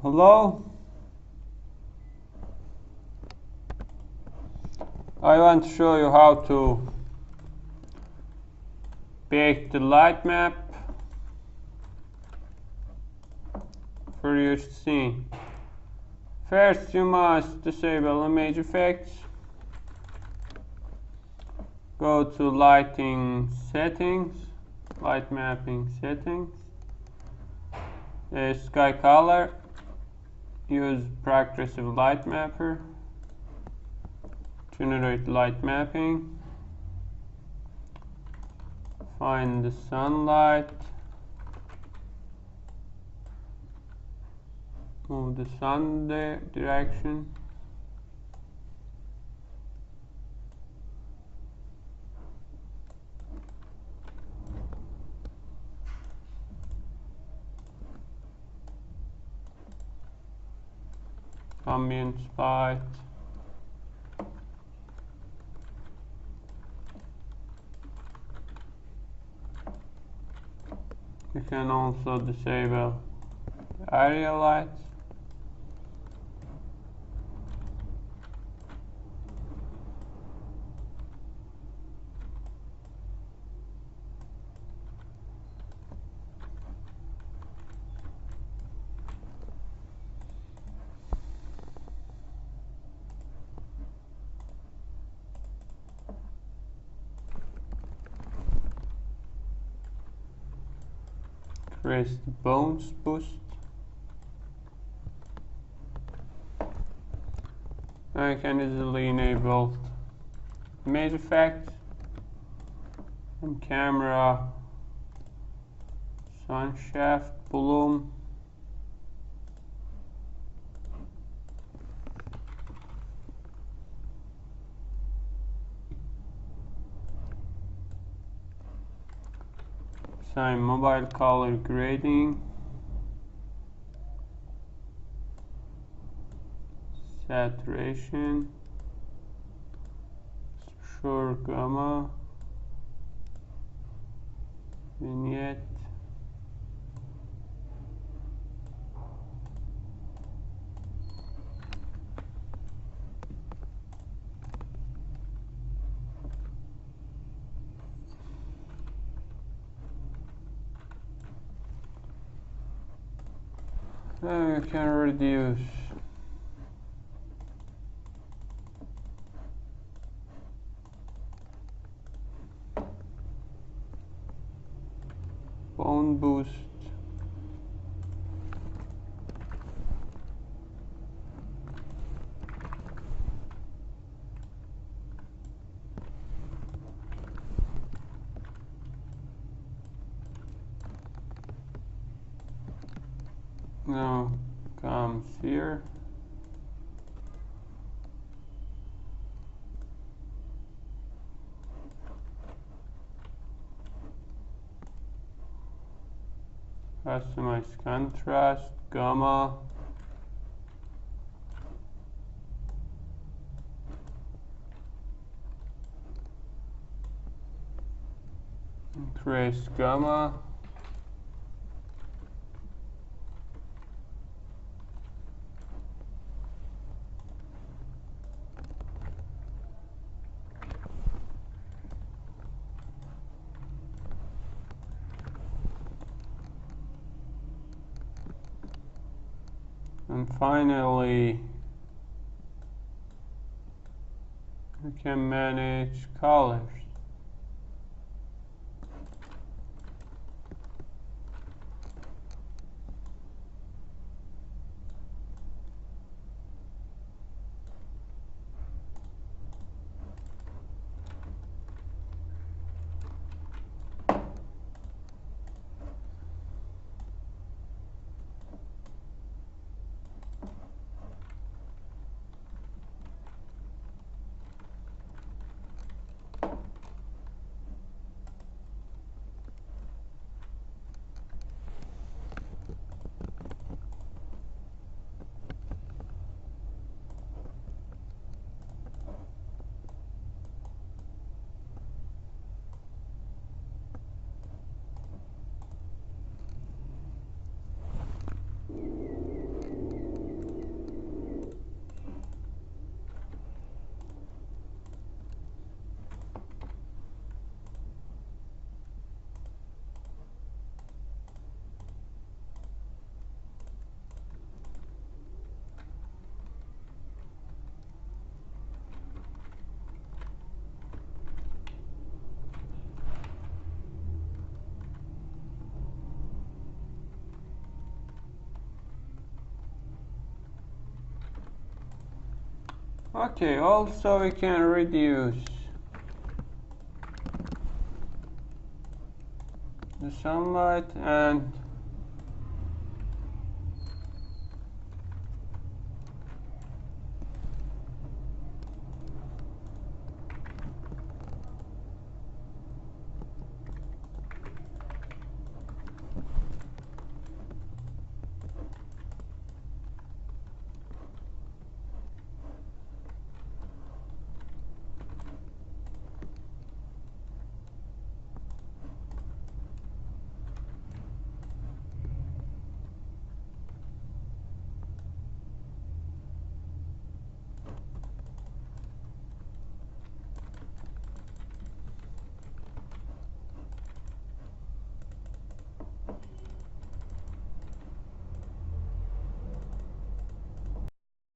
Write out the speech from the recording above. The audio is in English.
Hello, I want to show you how to pick the light map for your scene. First, you must disable image effects. Go to lighting settings, light mapping settings. Sky color. Use progressive light mapper. Generate light mapping. Find the sunlight. Move the sun direction. Ambient spot. You can also disable the area lights. Press the bounce boost. I can easily enable image effects and camera, sun shaft, bloom. Assign mobile color grading. Saturation. Sure gamma. Vignette. Now you can reduce bone boost. Now comes here. Customize contrast, gamma. Increase gamma. And finally, we can manage colors. Okay, also we can reduce the sunlight and